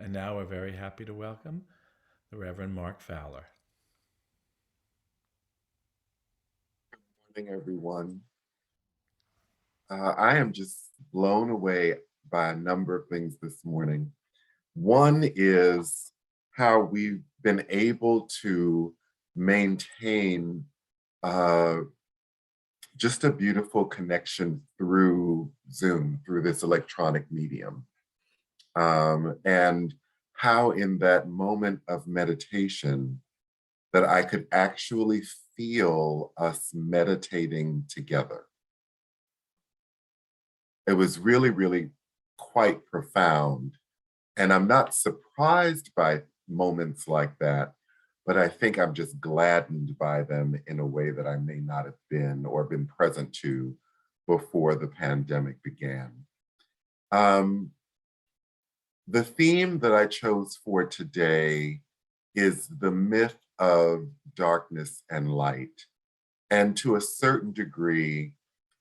And now we're very happy to welcome the Reverend Mark Fowler. Good morning, everyone. I am just blown away by a number of things this morning. One is how we've been able to maintain uh, just a beautiful connection through Zoom, through this electronic medium. And how in that moment of meditation that I could actually feel us meditating together. It was really, really quite profound. And I'm not surprised by moments like that, but I think I'm just gladdened by them in a way that I may not have been or been present to before the pandemic began. Um, the theme that I chose for today is the myth of darkness and light. And to a certain degree,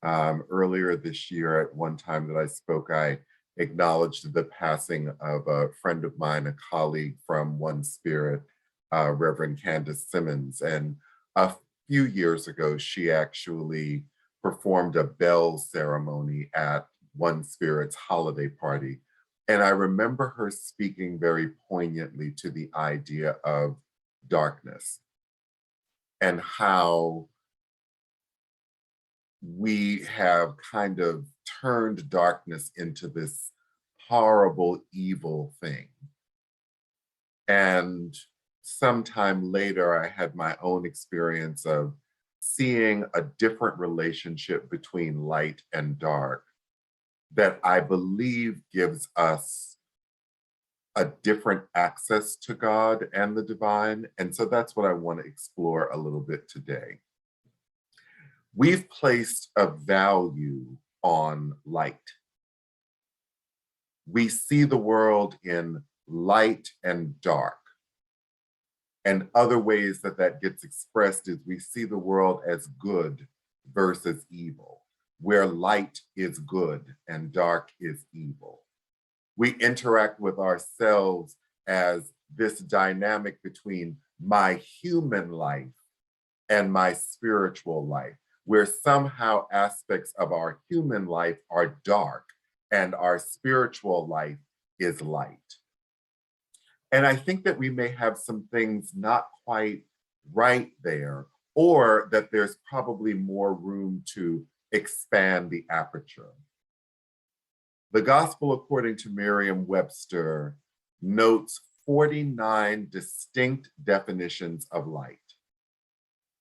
earlier this year, at one time that I spoke, I acknowledged the passing of a friend of mine, a colleague from One Spirit, Reverend Candace Simmons. And a few years ago, she actually performed a bell ceremony at One Spirit's holiday party. And I remember her speaking very poignantly to the idea of darkness and how we have kind of turned darkness into this horrible, evil thing. And sometime later, I had my own experience of seeing a different relationship between light and dark that I believe gives us a different access to God and the divine. And so that's what I want to explore a little bit today. We've placed a value on light. We see the world in light and dark. And other ways that that gets expressed is we see the world as good versus evil, where light is good and dark is evil. We interact with ourselves as this dynamic between my human life and my spiritual life, where somehow aspects of our human life are dark and our spiritual life is light. And I think that we may have some things not quite right there, or that there's probably more room to expand the aperture. The Gospel according to Merriam-Webster notes 49 distinct definitions of light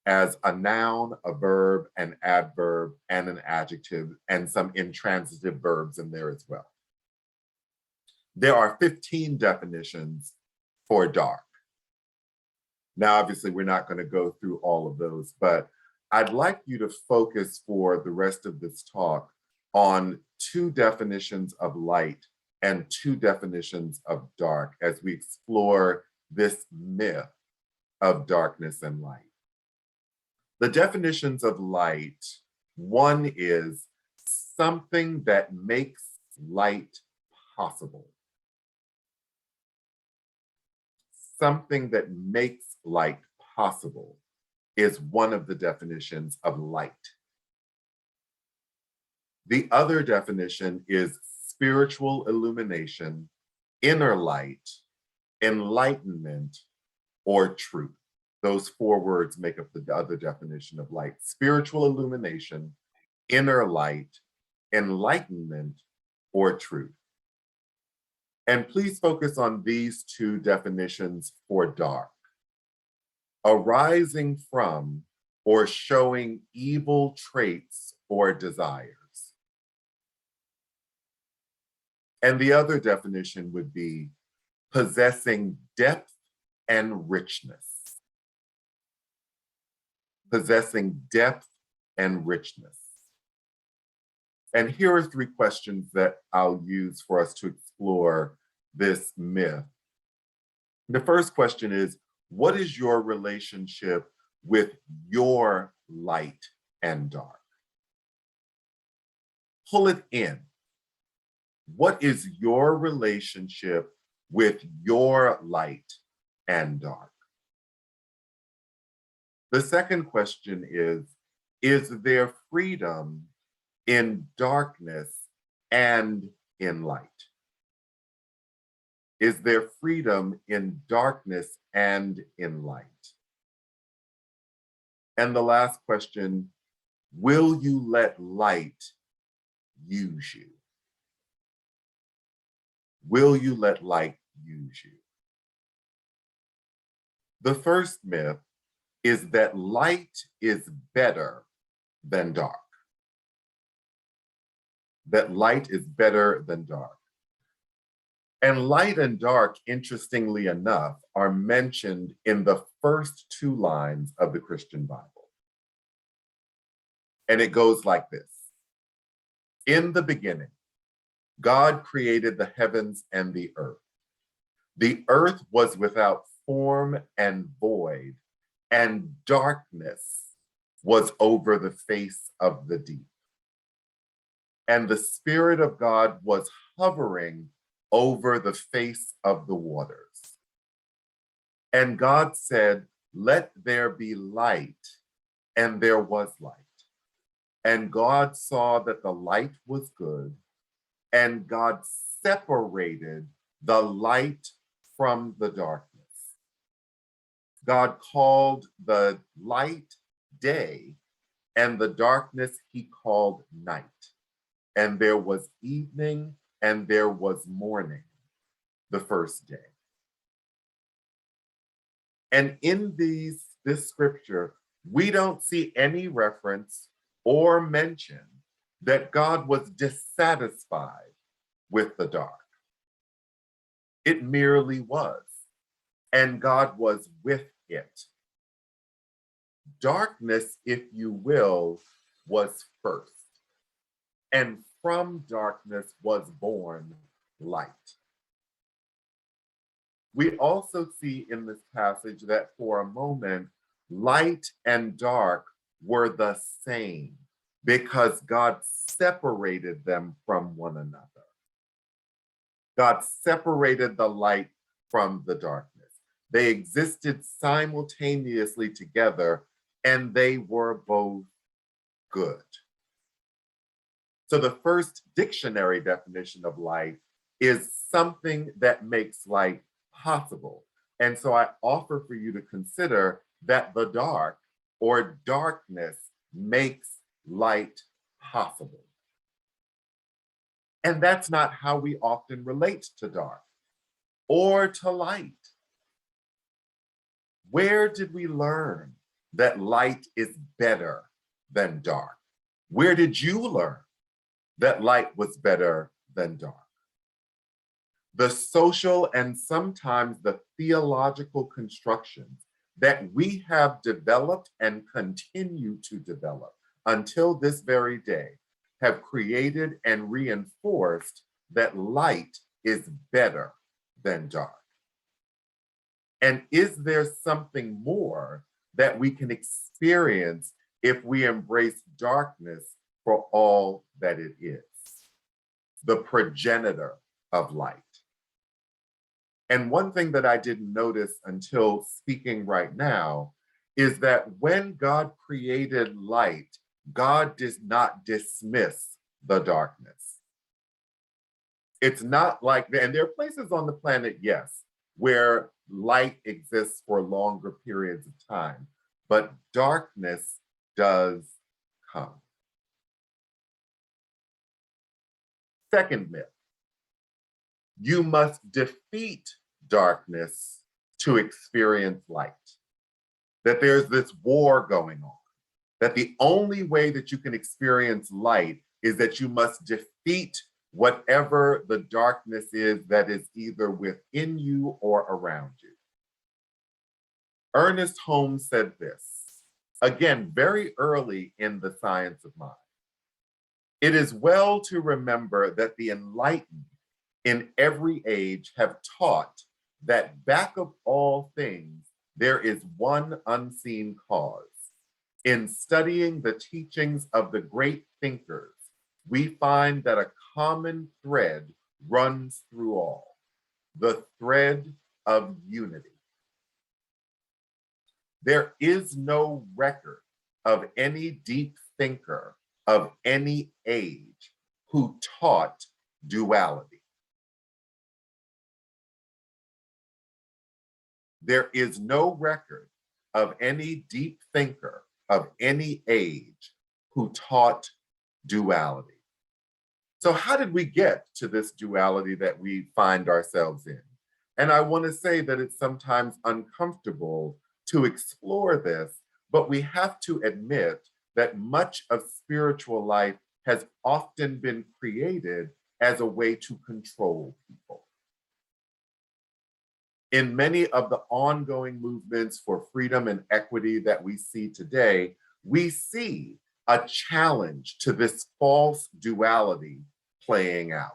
as a noun, a verb, an adverb, and an adjective, and some intransitive verbs in there as well. There are 15 definitions for dark. Now, obviously, we're not going to go through all of those, but I'd like you to focus for the rest of this talk on two definitions of light and two definitions of dark as we explore this myth of darkness and light. The definitions of light, one is something that makes light possible. Something that makes light possible is one of the definitions of light. The other definition is spiritual illumination, inner light, enlightenment, or truth. Those four words make up the other definition of light: spiritual illumination, inner light, enlightenment, or truth. And please focus on these two definitions for dark: arising from or showing evil traits or desires. And the other definition would be possessing depth and richness. Possessing depth and richness. And here are three questions that I'll use for us to explore this myth. The first question is, what is your relationship with your light and dark? Pull it in. What is your relationship with your light and dark? The second question is there freedom in darkness and in light? Is there freedom in darkness and in light? And the last question, will you let light use you? Will you let light use you? The first myth is that light is better than dark. That light is better than dark. And light and dark, interestingly enough, are mentioned in the first two lines of the Christian Bible. And it goes like this. In the beginning, God created the heavens and the earth. The earth was without form and void, and darkness was over the face of the deep. And the Spirit of God was hovering over the face of the waters. And God said, let there be light, and there was light. And God saw that the light was good, and God separated the light from the darkness. God called the light day, and the darkness he called night. And there was evening and there was morning the first day. And in this scripture, we don't see any reference or mention that God was dissatisfied with the dark. It merely was, and God was with it. Darkness, if you will, was first, and from darkness was born light. We also see in this passage that for a moment, light and dark were the same because God separated them from one another. God separated the light from the darkness. They existed simultaneously together, and they were both good. So the first dictionary definition of light is something that makes light possible. And so I offer for you to consider that the dark or darkness makes light possible. And that's not how we often relate to dark or to light. Where did we learn that light is better than dark? Where did you learn that light was better than dark? The social and sometimes the theological constructions that we have developed and continue to develop until this very day have created and reinforced that light is better than dark. And is there something more that we can experience if we embrace darkness for all that it is? The progenitor of light. And one thing that I didn't notice until speaking right now is that when God created light, God did not dismiss the darkness. It's not like, and there are places on the planet, yes, where light exists for longer periods of time, but darkness does come. Second myth, you must defeat darkness to experience light. That there's this war going on. That the only way that you can experience light is that you must defeat whatever the darkness is that is either within you or around you. Ernest Holmes said this, again, very early in the science of mind. It is well to remember that the enlightened in every age have taught that back of all things, there is one unseen cause. In studying the teachings of the great thinkers, we find that a common thread runs through all. the thread of unity. There is no record of any deep thinker of any age who taught duality. There is no record of any deep thinker of any age who taught duality. So, how did we get to this duality that we find ourselves in? And I want to say that it's sometimes uncomfortable to explore this, but we have to admit that much of spiritual life has often been created as a way to control people. In many of the ongoing movements for freedom and equity that we see today, we see a challenge to this false duality playing out.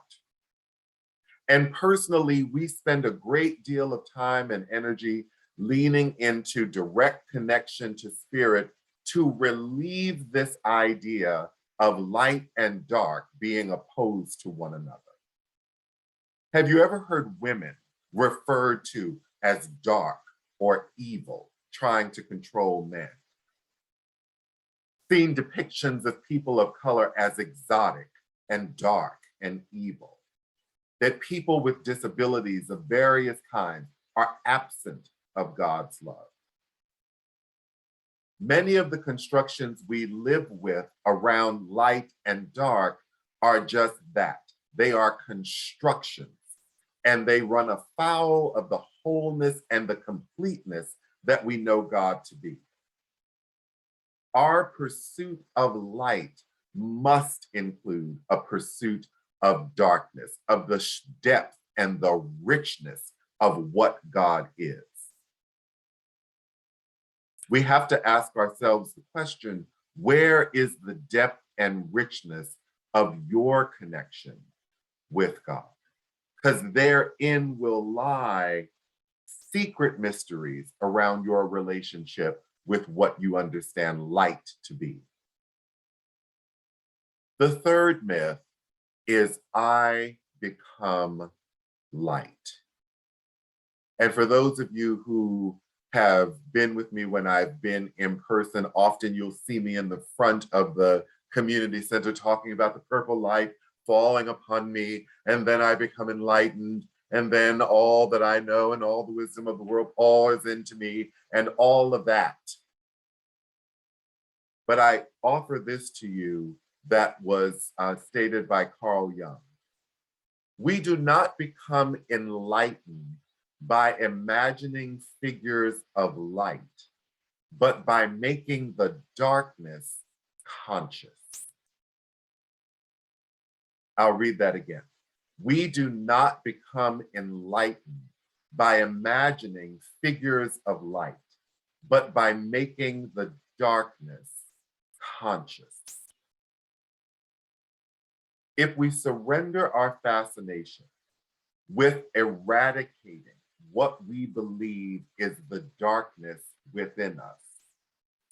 And personally, we spend a great deal of time and energy leaning into direct connection to spirit to relieve this idea of light and dark being opposed to one another. Have you ever heard women referred to as dark or evil, trying to control men? Seen depictions of people of color as exotic and dark and evil? That people with disabilities of various kinds are absent of God's love. Many of the constructions we live with around light and dark are just that. They are constructions, and they run afoul of the wholeness and the completeness that we know God to be. Our pursuit of light must include a pursuit of darkness, of the depth and the richness of what God is. We have to ask ourselves the question, where is the depth and richness of your connection with God? Because therein will lie secret mysteries around your relationship with what you understand light to be. The third myth is I become light. And for those of you who have been with me when I've been in person, often you'll see me in the front of the community center talking about the purple light falling upon me, and then I become enlightened, and then all that I know and all the wisdom of the world pours into me, and all of that. But I offer this to you that was stated by Carl Jung. We do not become enlightened by imagining figures of light, but by making the darkness conscious. I'll read that again. We do not become enlightened by imagining figures of light, but by making the darkness conscious. If we surrender our fascination with eradicating what we believe is the darkness within us,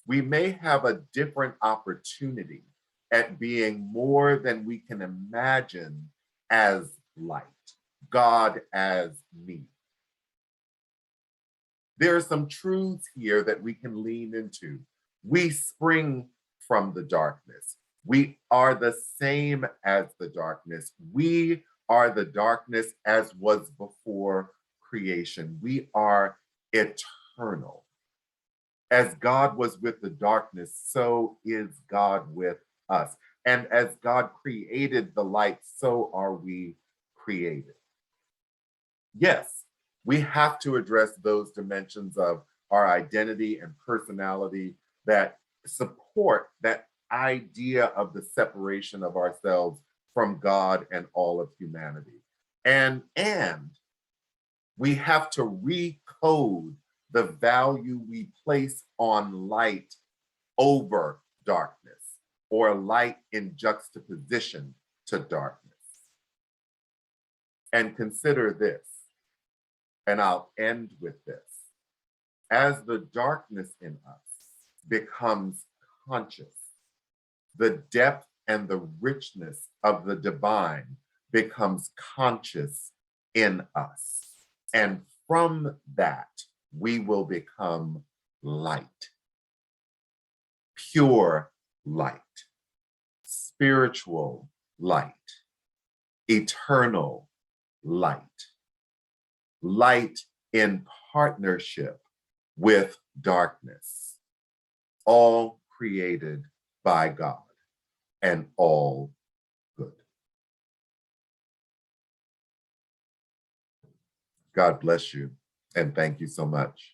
we may have a different opportunity at being more than we can imagine as light, God as me. There are some truths here that we can lean into. We spring from the darkness. We are the same as the darkness. We are the darkness as was before creation. We are eternal. As God was with the darkness, so is God with us. And as God created the light, so are we created. Yes, we have to address those dimensions of our identity and personality that support that idea of the separation of ourselves from God and all of humanity. And we have to recode the value we place on light over darkness, or light in juxtaposition to darkness. And consider this, and I'll end with this. As the darkness in us becomes conscious, the depth and the richness of the divine becomes conscious in us. And from that, we will become light, pure light, spiritual light, eternal light, light in partnership with darkness, all created by God and all good. God bless you, and thank you so much.